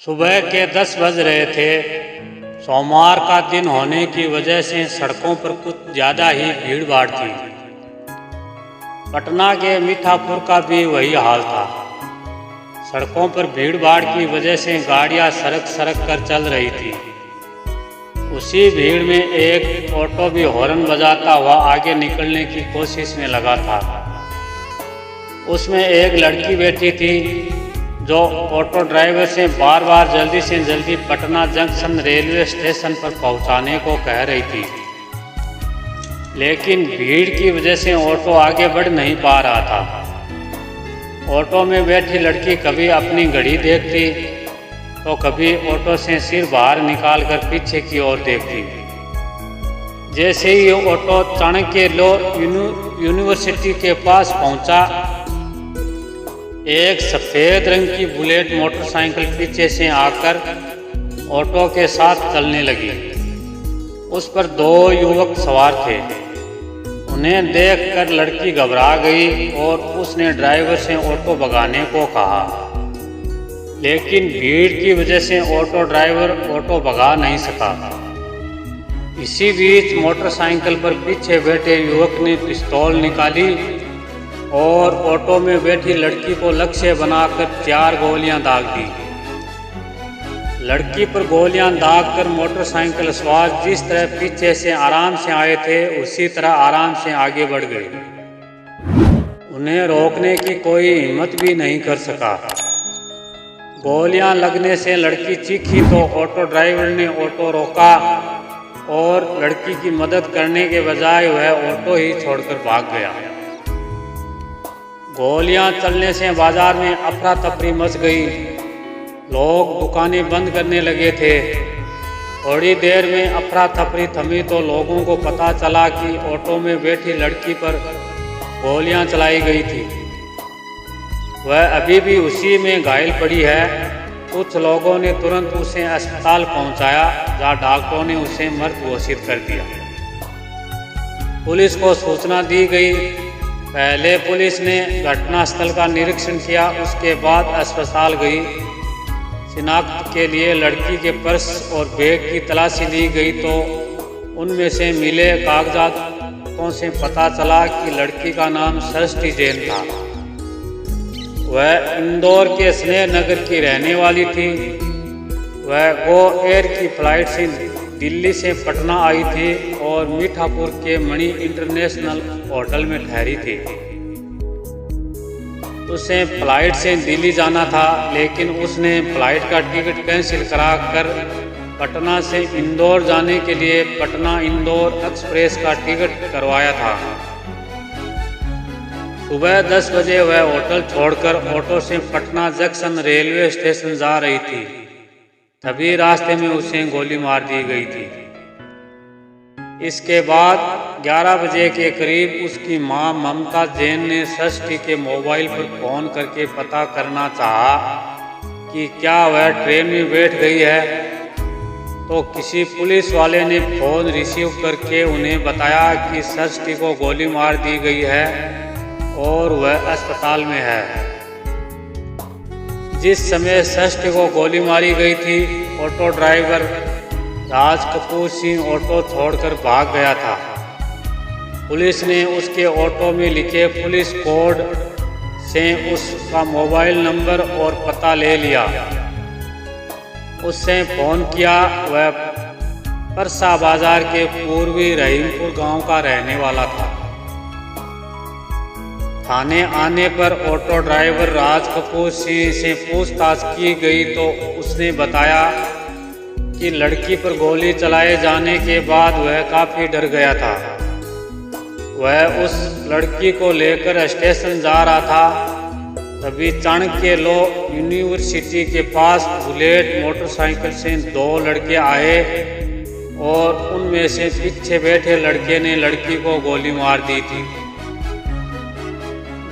सुबह के 10 बज रहे थे। सोमवार का दिन होने की वजह से सड़कों पर कुछ ज़्यादा ही भीड़ भाड़ थी। पटना के मीठापुर का भी वही हाल था। सड़कों पर भीड़ भाड़ की वजह से गाड़ियां सरक कर चल रही थी। उसी भीड़ में एक ऑटो भी हॉर्न बजाता हुआ आगे निकलने की कोशिश में लगा था। उसमें एक लड़की बैठी थी जो ऑटो ड्राइवर से बार बार जल्दी से जल्दी पटना जंक्शन रेलवे स्टेशन पर पहुंचाने को कह रही थी, लेकिन भीड़ की वजह से ऑटो आगे बढ़ नहीं पा रहा था। ऑटो में बैठी लड़की कभी अपनी घड़ी देखती तो कभी ऑटो से सिर बाहर निकालकर पीछे की ओर देखती। जैसे ही ऑटो चाणक्य लॉ यूनिवर्सिटी के पास पहुंचा, एक सफ़ेद रंग की बुलेट मोटरसाइकिल पीछे से आकर ऑटो के साथ चलने लगी। उस पर 2 युवक सवार थे। उन्हें देखकर लड़की घबरा गई और उसने ड्राइवर से ऑटो भगाने को कहा, लेकिन भीड़ की वजह से ऑटो ड्राइवर ऑटो भगा नहीं सका। इसी बीच मोटरसाइकिल पर पीछे बैठे युवक ने पिस्तौल निकाली और ऑटो में बैठी लड़की को लक्ष्य बनाकर 4 गोलियां दाग दी। लड़की पर गोलियां दागकर मोटरसाइकिल सवार जिस तरह पीछे से आराम से आए थे उसी तरह आराम से आगे बढ़ गए। उन्हें रोकने की कोई हिम्मत भी नहीं कर सका। गोलियां लगने से लड़की चीखी तो ऑटो ड्राइवर ने ऑटो रोका और लड़की की मदद करने के बजाय वह ऑटो ही छोड़कर भाग गया। गोलियां चलने से बाजार में अफरा तफरी मच गई। लोग दुकानें बंद करने लगे थे। थोड़ी देर में अफरा तफरी थमी तो लोगों को पता चला कि ऑटो में बैठी लड़की पर गोलियां चलाई गई थी। वह अभी भी उसी में घायल पड़ी है। कुछ लोगों ने तुरंत उसे अस्पताल पहुंचाया, जहां डॉक्टरों ने उसे मृत घोषित कर दिया। पुलिस को सूचना दी गई। पहले पुलिस ने घटनास्थल का निरीक्षण किया, उसके बाद अस्पताल गई। शिनाख्त के लिए लड़की के पर्स और बैग की तलाशी ली गई तो उनमें से मिले कागजातों से पता चला कि लड़की का नाम सृष्टि जैन था। वह इंदौर के स्नेह नगर की रहने वाली थी। वह गो एयर की फ्लाइट से दिल्ली से पटना आई थी और मीठापुर के मणि इंटरनेशनल होटल में ठहरी थी। उसे फ्लाइट से दिल्ली जाना था, लेकिन उसने फ्लाइट का टिकट कैंसिल कराकर पटना से इंदौर जाने के लिए पटना इंदौर एक्सप्रेस का टिकट करवाया था। सुबह 10 बजे वह होटल छोड़कर ऑटो से पटना जंक्शन रेलवे स्टेशन जा रही थी। तभी रास्ते में उसे गोली मार दी गई थी। इसके बाद 11 बजे के करीब उसकी मां ममता जैन ने सृष्टि के मोबाइल पर फोन करके पता करना चाहा कि क्या वह ट्रेन में बैठ गई है, तो किसी पुलिस वाले ने फोन रिसीव करके उन्हें बताया कि सृष्टि को गोली मार दी गई है और वह अस्पताल में है। जिस समय सृष्टि को गोली मारी गई थी, auto driver Raj Kapoor Singh auto छोड़कर भाग गया था। पुलिस ने उसके ऑटो में लिखे पुलिस कोड से उसका मोबाइल नंबर और पता ले लिया। उससे फोन किया। वह परसा बाजार के पूर्वी रहीमपुर गांव का रहने वाला था। थाने आने पर ऑटो ड्राइवर राज कपूर सिंह से पूछताछ की गई तो उसने बताया कि लड़की पर गोली चलाए जाने के बाद वह काफी डर गया था। वह उस लड़की को लेकर स्टेशन जा रहा था। तभी चाणक्य लॉ यूनिवर्सिटी के पास बुलेट मोटरसाइकिल से 2 लड़के आए और उनमें से पीछे बैठे लड़के ने लड़की को गोली मार दी थी।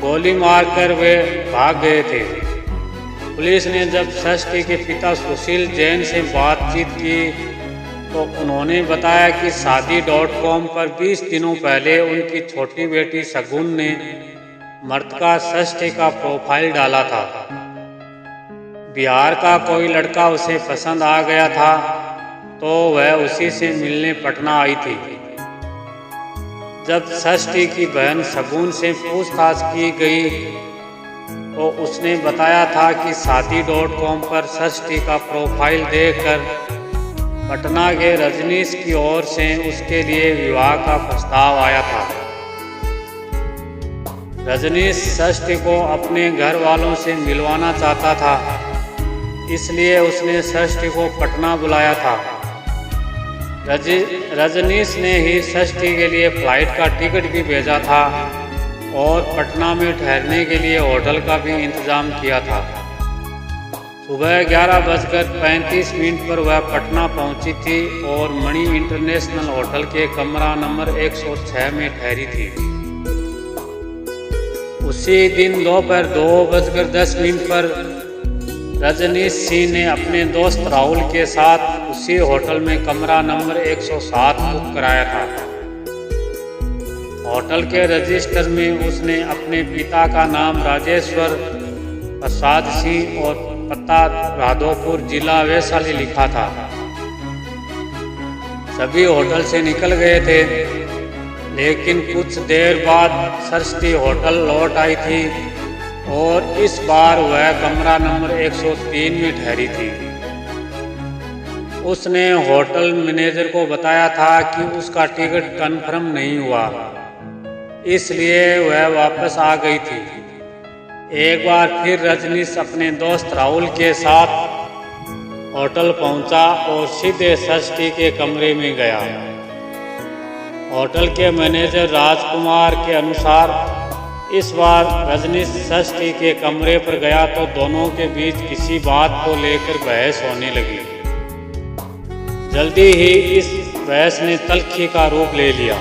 गोली मारकर वे भाग गए थे। पुलिस ने जब सृष्टि के पिता सुशील जैन से बातचीत की तो उन्होंने बताया कि शादी.com पर 20 दिनों पहले उनकी छोटी बेटी शगुन ने मृतका सृष्टि का प्रोफाइल डाला था। बिहार का कोई लड़का उसे पसंद आ गया था तो वह उसी से मिलने पटना आई थी। जब षष्ठी की बहन शगुन से पूछताछ की गई तो उसने बताया था कि शादी.com पर षष्ठी का प्रोफाइल देखकर पटना के रजनीश की ओर से उसके लिए विवाह का प्रस्ताव आया था। रजनीश षष्ठी को अपने घर वालों से मिलवाना चाहता था, इसलिए उसने षष्ठी को पटना बुलाया था। रजनीश ने ही षष्ठी के लिए फ्लाइट का टिकट भी भेजा था और पटना में ठहरने के लिए होटल का भी इंतजाम किया था। सुबह 11:35 पर वह पटना पहुंची थी और मणि इंटरनेशनल होटल के कमरा नंबर 106 में ठहरी थी। उसी दिन दोपहर 2:10 पर रजनीश सिंह ने अपने दोस्त राहुल के साथ उसी होटल में कमरा नंबर 107 बुक कराया था। होटल के रजिस्टर में उसने अपने पिता का नाम राजेश्वर प्रसाद सिंह और पता राधोपुर जिला वैशाली लिखा था। सभी होटल से निकल गए थे, लेकिन कुछ देर बाद षष्ठी होटल लौट आई थी और इस बार वह कमरा नंबर 103 में ठहरी थी। उसने होटल मैनेजर को बताया था कि उसका टिकट कंफर्म नहीं हुआ, इसलिए वह वापस आ गई थी। एक बार फिर रजनीश अपने दोस्त राहुल के साथ होटल पहुंचा और सीधे षष्ठी के कमरे में गया। होटल के मैनेजर राजकुमार के अनुसार इस बार रजनीश षष्ठी के कमरे पर गया तो दोनों के बीच किसी बात को लेकर बहस होने लगी। जल्दी ही इस बहस ने तल्खी का रूप ले लिया।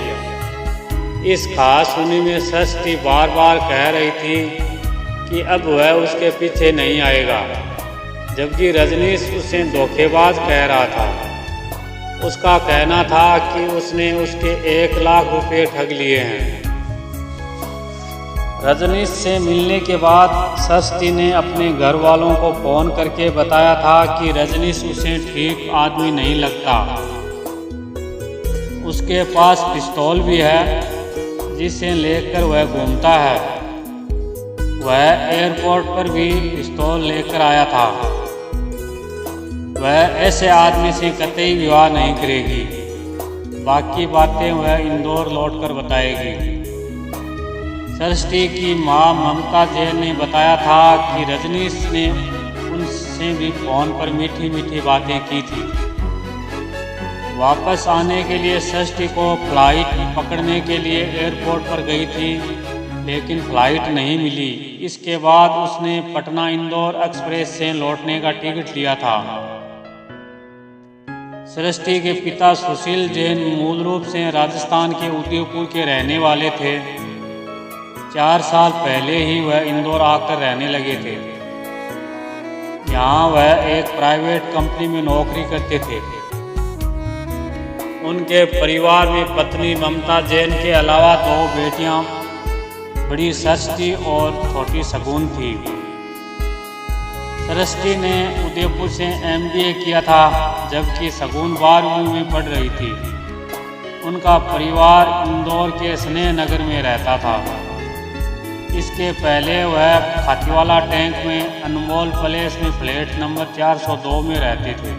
इस खास सुनी में षष्ठी बार बार कह रही थी कि अब वह उसके पीछे नहीं आएगा, जबकि रजनीश उसे धोखेबाज कह रहा था। उसका कहना था कि उसने उसके 1 लाख रुपए ठग लिए हैं। रजनीश से मिलने के बाद षष्ठी ने अपने घर वालों को फोन करके बताया था कि रजनीश उसे ठीक आदमी नहीं लगता। उसके पास पिस्तौल भी है जिसे लेकर वह घूमता है। वह एयरपोर्ट पर भी पिस्तौल लेकर आया था। वह ऐसे आदमी से कतई विवाह नहीं करेगी। बाकी बातें वह इंदौर लौटकर बताएगी। षष्ठी की मां ममता जैन ने बताया था कि रजनीश ने उनसे भी फोन पर मीठी मीठी बातें की थी। वापस आने के लिए षष्ठी को फ्लाइट पकड़ने के लिए एयरपोर्ट पर गई थी, लेकिन फ्लाइट नहीं मिली। इसके बाद उसने पटना इंदौर एक्सप्रेस से लौटने का टिकट लिया था। षष्ठी के पिता सुशील जैन मूल रूप से राजस्थान के उदयपुर के रहने वाले थे। 4 साल पहले ही वह इंदौर आकर रहने लगे थे। यहाँ वह एक प्राइवेट कंपनी में नौकरी करते थे। उनके परिवार में पत्नी ममता जैन के अलावा 2 बेटियां, बड़ी षष्ठी और छोटी शगुन थी। षष्ठी ने उदयपुर से MBA किया था, जबकि शगुन 12वीं में पढ़ रही थी। उनका परिवार इंदौर के स्नेह नगर में रहता था। इसके पहले वह खातीवाला टैंक में अनमोल पैलेस में फ्लैट नंबर 402 में रहते थे।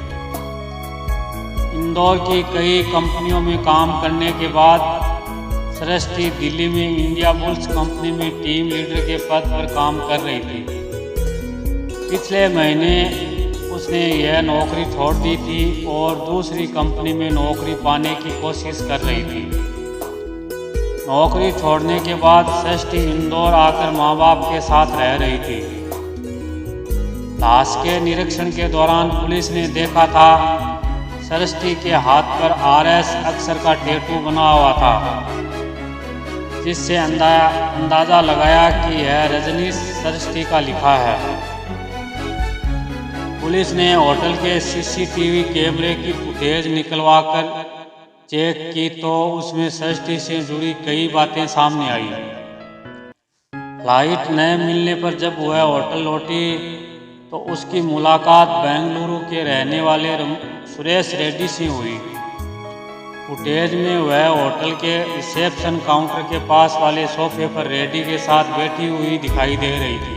इंदौर की कई कंपनियों में काम करने के बाद षष्ठी दिल्ली में इंडिया बुल्स कंपनी में टीम लीडर के पद पर काम कर रही थी। पिछले महीने उसने यह नौकरी छोड़ दी थी और दूसरी कंपनी में नौकरी पाने की कोशिश कर रही थी। नौकरी छोड़ने के बाद षष्ठी इंदौर आकर माँ बाप के साथ रह रही थी। लाश के निरीक्षण के दौरान पुलिस ने देखा था षष्ठी के हाथ पर RS अक्षर का टैटू बना हुआ था, जिससे अंदाजा लगाया कि यह रजनीश षष्ठी का लिखा है। पुलिस ने होटल के CCTV कैमरे की फुटेज निकलवाकर चेक की तो उसमें षष्ठी से जुड़ी कई बातें सामने आई। फ्लाइट न मिलने पर जब वह होटल लौटी तो उसकी मुलाकात बेंगलुरु के रहने वाले सुरेश रेड्डी से हुई। फुटेज में वह होटल के रिसेप्शन काउंटर के पास वाले सोफे पर रेड्डी के साथ बैठी हुई दिखाई दे रही थी।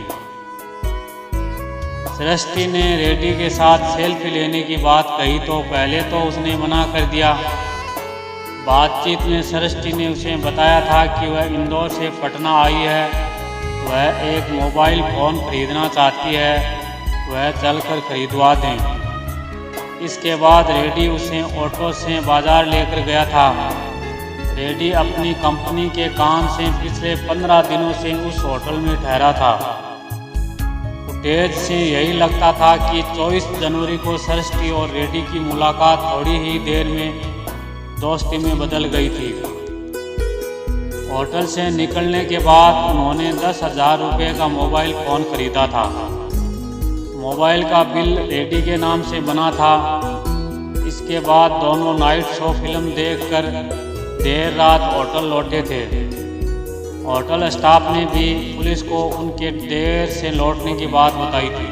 सृष्टि ने रेड्डी के साथ सेल्फी लेने की बात कही तो पहले तो उसने मना कर दिया। बातचीत में सृष्टि ने उसे बताया था कि वह इंदौर से पटना आई है, वह एक मोबाइल फ़ोन खरीदना चाहती है, वह चलकर खरीदवा दें। इसके बाद रेड्डी उसे ऑटो से बाज़ार लेकर गया था। रेड्डी अपनी कंपनी के काम से पिछले 15 दिनों से उस होटल में ठहरा था। फुटेज से यही लगता था कि 24 जनवरी को सृष्टि और रेड्डी की मुलाकात थोड़ी ही देर में दोस्ती में बदल गई थी। होटल से निकलने के बाद उन्होंने 10,000 रुपये का मोबाइल फ़ोन खरीदा था। मोबाइल का बिल रेड्डी के नाम से बना था। इसके बाद दोनों नाइट शो फिल्म देखकर देर रात होटल लौटे थे। होटल स्टाफ ने भी पुलिस को उनके देर से लौटने की बात बताई थी।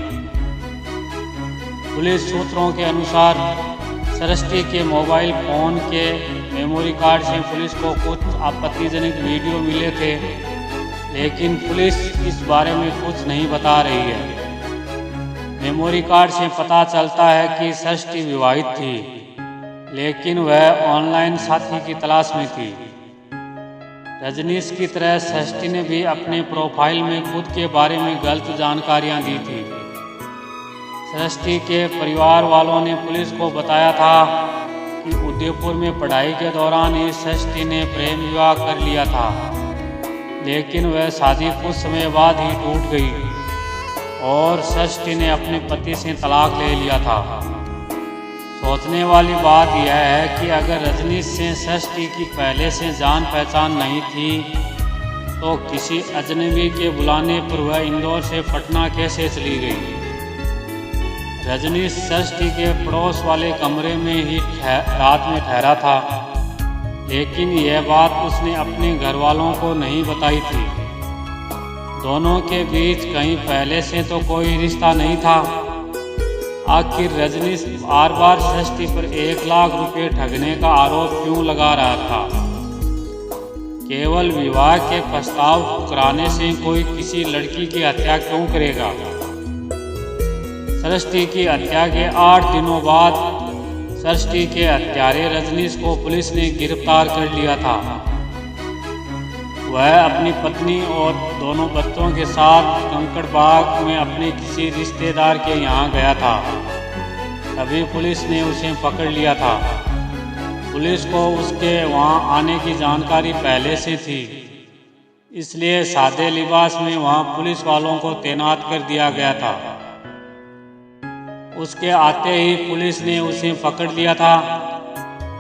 पुलिस सूत्रों के अनुसार सृष्टि के मोबाइल फ़ोन के मेमोरी कार्ड से पुलिस को कुछ आपत्तिजनक वीडियो मिले थे, लेकिन पुलिस इस बारे में कुछ नहीं बता रही है। मेमोरी कार्ड से पता चलता है कि सृष्टि विवाहित थी, लेकिन वह ऑनलाइन साथी की तलाश में थी। रजनीश की तरह सृष्टि ने भी अपने प्रोफाइल में खुद के बारे में गलत जानकारियां दी थी। सृष्टि के परिवार वालों ने पुलिस को बताया था कि उदयपुर में पढ़ाई के दौरान ही सृष्टि ने प्रेम विवाह कर लिया था, लेकिन वह शादी कुछ समय बाद ही टूट गई और सृष्टि ने अपने पति से तलाक ले लिया था। सोचने वाली बात यह है कि अगर रजनीश से सृष्टि की पहले से जान पहचान नहीं थी तो किसी अजनबी के बुलाने पर वह इंदौर से पटना कैसे चली गई। रजनीश सृष्टि के पड़ोस वाले कमरे में ही रात में ठहरा था, लेकिन यह बात उसने अपने घर वालों को नहीं बताई थी। दोनों के बीच कहीं पहले से तो कोई रिश्ता नहीं था। आखिर रजनीश बार बार सृष्टि पर 1 लाख रुपए ठगने का आरोप क्यों लगा रहा था। केवल विवाह के प्रस्ताव ठुकराने से कोई किसी लड़की की हत्या क्यों करेगा। सृष्टि की हत्या के 8 दिनों बाद सृष्टि के हत्यारे रजनीश को पुलिस ने गिरफ्तार कर लिया था। वह अपनी पत्नी और दोनों बच्चों के साथ कंकड़बाग में अपने किसी रिश्तेदार के यहाँ गया था। तभी पुलिस ने उसे पकड़ लिया था। पुलिस को उसके वहाँ आने की जानकारी पहले से थी, इसलिए सादे लिबास में वहाँ पुलिस वालों को तैनात कर दिया गया था। उसके आते ही पुलिस ने उसे पकड़ लिया था।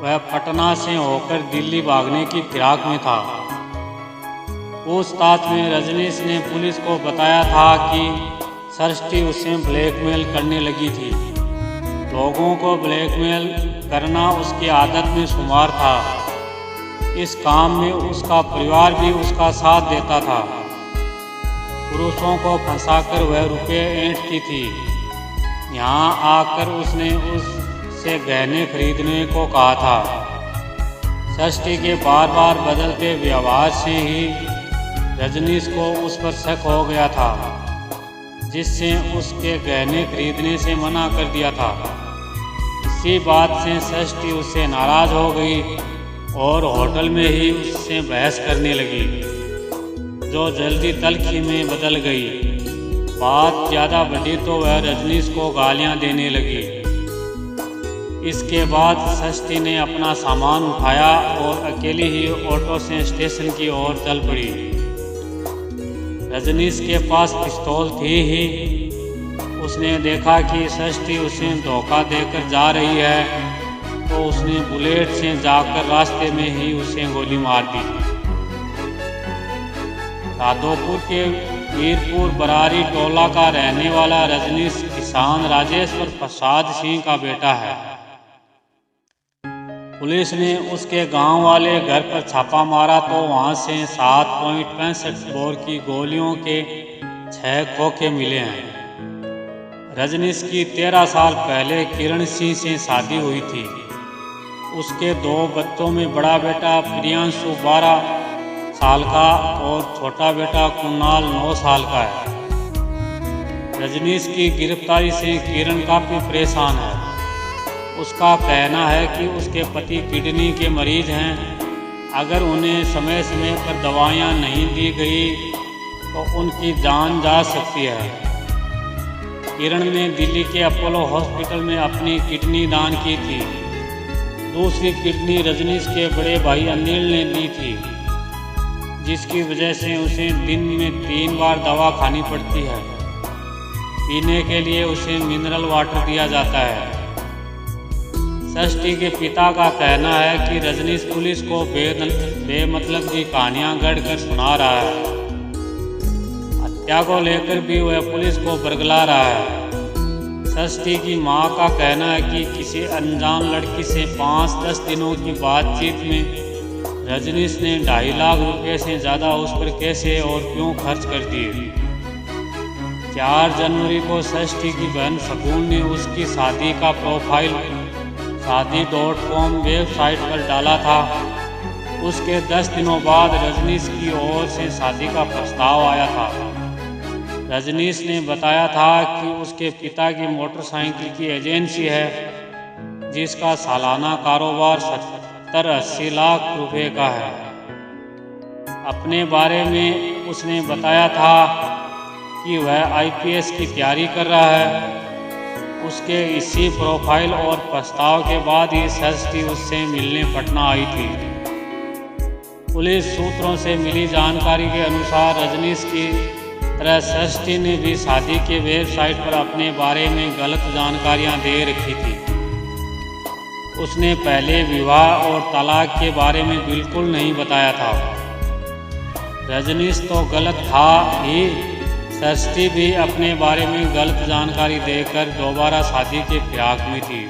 वह पटना से होकर दिल्ली भागने की फिराक में था। पूछताछ में रजनीश ने पुलिस को बताया था कि सृष्टि उसे ब्लैकमेल करने लगी थी। लोगों को ब्लैकमेल करना उसकी आदत में शुमार था। इस काम में उसका परिवार भी उसका साथ देता था। पुरुषों को फंसाकर वह रुपये ऐंठती थी। यहाँ आकर उसने उससे गहने खरीदने को कहा था। सृष्टि के बार बार बदलते व्यवहार से ही रजनीश को उस पर शक हो गया था, जिससे उसके गहने खरीदने से मना कर दिया था। इसी बात से सृष्टि उससे नाराज हो गई और होटल में ही उससे बहस करने लगी, जो जल्दी तल्खी में बदल गई। बात ज़्यादा बढ़ी तो वह रजनीश को गालियां देने लगी। इसके बाद सृष्टि ने अपना सामान उठाया और अकेली ही ऑटो से स्टेशन की ओर चल पड़ी। रजनीश के पास पिस्तौल थी ही। उसने देखा कि सृष्टि उसे धोखा देकर जा रही है, तो उसने बुलेट से जाकर रास्ते में ही उसे गोली मार दी। राधोपुर के मीरपुर बरारी टोला का रहने वाला रजनीश किसान राजेश्वर प्रसाद सिंह का बेटा है। पुलिस ने उसके गांव वाले घर पर छापा मारा तो वहां से 7.65 बोर की गोलियों के 6 खोखे मिले हैं। रजनीश की 13 साल पहले किरण सिंह से शादी हुई थी। उसके 2 बच्चों में बड़ा बेटा प्रियांशु 12 साल का और छोटा बेटा कुणाल 9 साल का है। रजनीश की गिरफ्तारी से किरण काफ़ी परेशान है। उसका कहना है कि उसके पति किडनी के मरीज हैं। अगर उन्हें समय समय पर दवाइयाँ नहीं दी गई तो उनकी जान जा सकती है। किरण ने दिल्ली के अपोलो हॉस्पिटल में अपनी किडनी दान की थी। दूसरी किडनी रजनीश के बड़े भाई अनिल ने दी थी, जिसकी वजह से उसे दिन में 3 बार दवा खानी पड़ती है। पीने के लिए उसे मिनरल वाटर दिया जाता है। षष्ठी के पिता का कहना है कि रजनीश पुलिस को बेमतलब की कहानियां गढ़कर सुना रहा है। हत्या को लेकर भी वह पुलिस को बरगला रहा है। षष्ठी की मां का कहना है कि किसी अनजान लड़की से 5-10 दिनों की बातचीत में रजनीश ने 2.5 लाख रुपए से ज़्यादा उस पर कैसे और क्यों खर्च कर दिए। 4 जनवरी को षष्ठी की बहन शगुन ने उसकी शादी का प्रोफाइल शादी.com वेबसाइट पर डाला था। उसके 10 दिनों बाद रजनीश की ओर से शादी का प्रस्ताव आया था। रजनीश ने बताया था कि उसके पिता की मोटरसाइकिल की एजेंसी है, जिसका सालाना कारोबार 70-80 लाख रुपए का है। अपने बारे में उसने बताया था कि वह IPS की तैयारी कर रहा है। उसके इसी प्रोफाइल और प्रस्ताव के बाद ही षष्ठी उससे मिलने पटना आई थी। पुलिस सूत्रों से मिली जानकारी के अनुसार रजनीश की तरह षष्ठी ने भी शादी के वेबसाइट पर अपने बारे में गलत जानकारियां दे रखी थी। उसने पहले विवाह और तलाक के बारे में बिल्कुल नहीं बताया था। रजनीश तो गलत था ही, षष्ठी भी अपने बारे में गलत जानकारी देकर दोबारा शादी के फिराक में थी।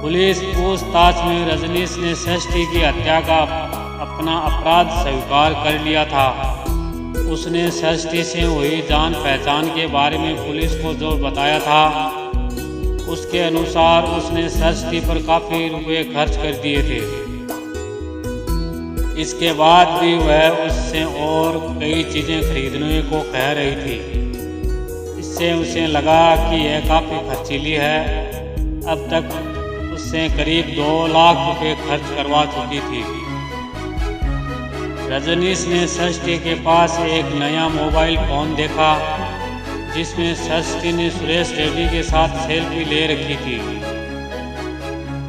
पुलिस पूछताछ में रजनीश ने षष्ठी की हत्या का अपना अपराध स्वीकार कर लिया था। उसने षष्ठी से हुई जान पहचान के बारे में पुलिस को जो बताया था, उसके अनुसार उसने षष्ठी पर काफ़ी रुपए खर्च कर दिए थे। इसके बाद भी वह उससे और कई चीज़ें खरीदने को कह रही थी। इससे उसे लगा कि यह काफ़ी खर्चीली है। अब तक उससे करीब 2 लाख रुपए खर्च करवा चुकी थी। रजनीश ने षष्ठी के पास एक नया मोबाइल फ़ोन देखा, जिसमें षष्ठी ने सुरेश रेड्डी के साथ सेल्फी ले रखी थी।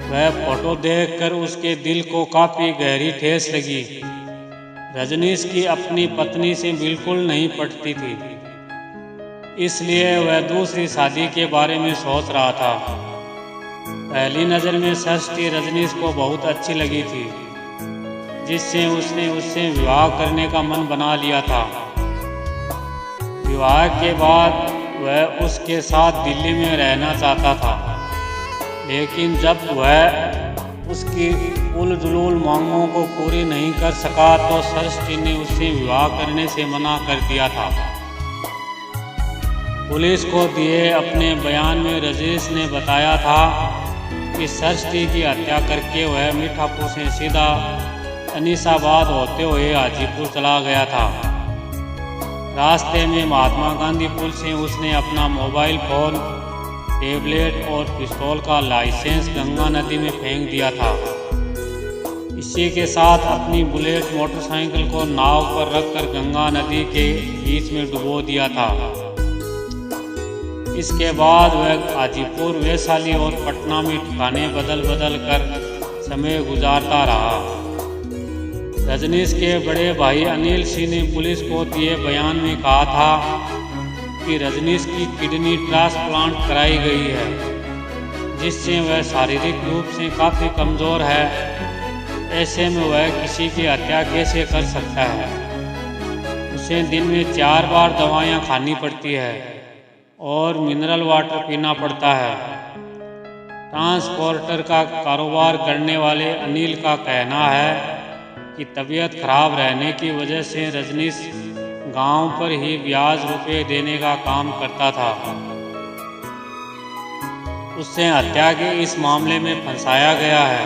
वह फोटो देखकर उसके दिल को काफ़ी गहरी ठेस लगी। रजनीश की अपनी पत्नी से बिल्कुल नहीं पटती थी, इसलिए वह दूसरी शादी के बारे में सोच रहा था। पहली नज़र में षष्ठी रजनीश को बहुत अच्छी लगी थी, जिससे उसने उससे विवाह करने का मन बना लिया था। विवाह के बाद वह उसके साथ दिल्ली में रहना चाहता था, लेकिन जब वह उसकी उल-जुलूल मांगों को पूरी नहीं कर सका तो षष्ठी ने उससे विवाह करने से मना कर दिया था। पुलिस को दिए अपने बयान में रजनीश ने बताया था कि षष्ठी की हत्या करके वह मीठापुर से सीधा अनीसाबाद होते हुए हाजीपुर चला गया था। रास्ते में महात्मा गांधी पुल से उसने अपना मोबाइल फ़ोन, टेबलेट और पिस्तौल का लाइसेंस गंगा नदी में फेंक दिया था। इसी के साथ अपनी बुलेट मोटरसाइकिल को नाव पर रखकर गंगा नदी के बीच में डुबो दिया था। इसके बाद वह हाजीपुर, वैशाली और पटना में ठिकाने बदल बदल कर समय गुजारता रहा। रजनीश के बड़े भाई अनिल सिंह ने पुलिस को दिए बयान में कहा था कि रजनीश की किडनी ट्रांसप्लांट कराई गई है, जिससे वह शारीरिक रूप से काफ़ी कमज़ोर है। ऐसे में वह किसी की हत्या कैसे कर सकता है। उसे दिन में 4 बार दवाइयाँ खानी पड़ती है और मिनरल वाटर पीना पड़ता है। ट्रांसपोर्टर का कारोबार करने वाले अनिल का कहना है कि तबीयत खराब रहने की वजह से रजनीश गांव पर ही ब्याज रुपए देने का काम करता था। उससे हत्या के इस मामले में फंसाया गया है।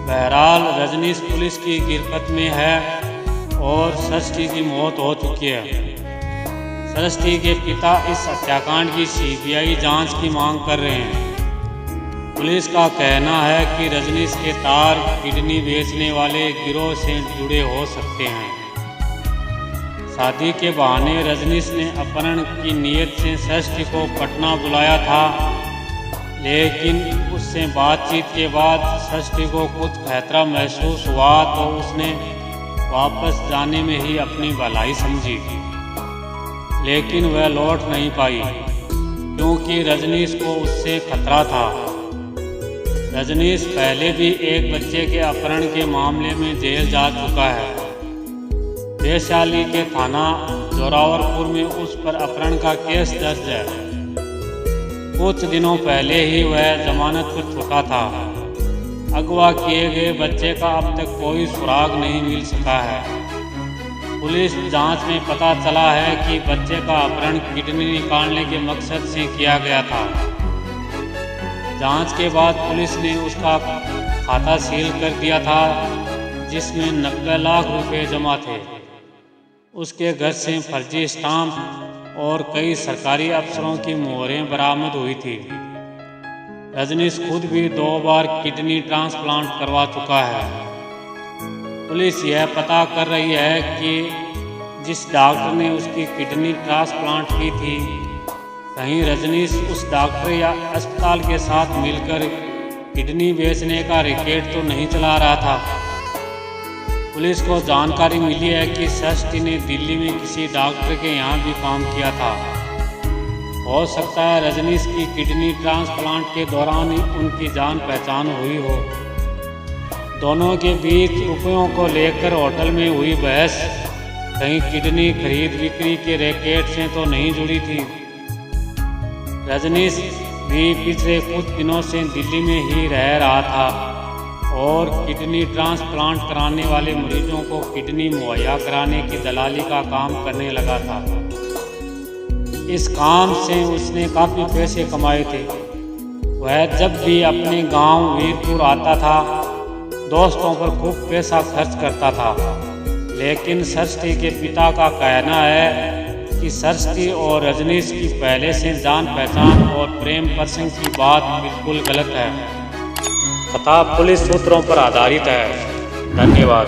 बहरहाल रजनीश पुलिस की गिरफ्त में है और सरस्वती की मौत हो चुकी है। सरस्वती के पिता इस हत्याकांड की सीबीआई जांच की मांग कर रहे हैं। पुलिस का कहना है कि रजनीश के तार किडनी बेचने वाले गिरोह से जुड़े हो सकते हैं। शादी के बहाने रजनीश ने अपहरण की नीयत से सरस्वती को पटना बुलाया था, लेकिन उससे बातचीत के बाद सरस्वती को कुछ खतरा महसूस हुआ तो उसने वापस जाने में ही अपनी भलाई समझी, लेकिन वह लौट नहीं पाई क्योंकि रजनीश को उससे खतरा था। रजनीश पहले भी एक बच्चे के अपहरण के मामले में जेल जा चुका है। वैशाली के थाना जोरावरपुर में उस पर अपहरण का केस दर्ज है। कुछ दिनों पहले ही वह जमानत पर छूटा था। अगवा किए गए बच्चे का अब तक कोई सुराग नहीं मिल सका है। पुलिस जांच में पता चला है कि बच्चे का अपहरण किडनी निकालने के मकसद से किया गया था। जांच के बाद पुलिस ने उसका खाता सील कर दिया था, जिसमें 90 लाख रुपए जमा थे। उसके घर से फर्जी स्टाम्प और कई सरकारी अफसरों की मोहरें बरामद हुई थी। रजनीश खुद भी 2 बार किडनी ट्रांसप्लांट करवा चुका है। पुलिस यह पता कर रही है कि जिस डॉक्टर ने उसकी किडनी ट्रांसप्लांट की थी, कहीं रजनीश उस डॉक्टर या अस्पताल के साथ मिलकर किडनी बेचने का रैकेट तो नहीं चला रहा था। पुलिस को जानकारी मिली है कि सरस्वती ने दिल्ली में किसी डॉक्टर के यहाँ भी काम किया था। हो सकता है रजनीश की किडनी ट्रांसप्लांट के दौरान ही उनकी जान पहचान हुई हो। दोनों के बीच रुपयों को लेकर होटल में हुई बहस कहीं किडनी खरीद बिक्री के रैकेट से तो नहीं जुड़ी थी। रजनीश भी पिछले कुछ दिनों से दिल्ली में ही रह रहा था और किडनी ट्रांसप्लांट कराने वाले मरीजों को किडनी मुहैया कराने की दलाली का काम करने लगा था। इस काम से उसने काफ़ी पैसे कमाए थे। वह जब भी अपने गांव वीरपुर आता था, दोस्तों पर खूब पैसा खर्च करता था। लेकिन सरस्वती के पिता का कहना है कि सरस्वती और रजनीश की पहले से जान पहचान और प्रेम प्रसंग की बात बिल्कुल गलत है। कथा पुलिस सूत्रों पर आधारित है। धन्यवाद।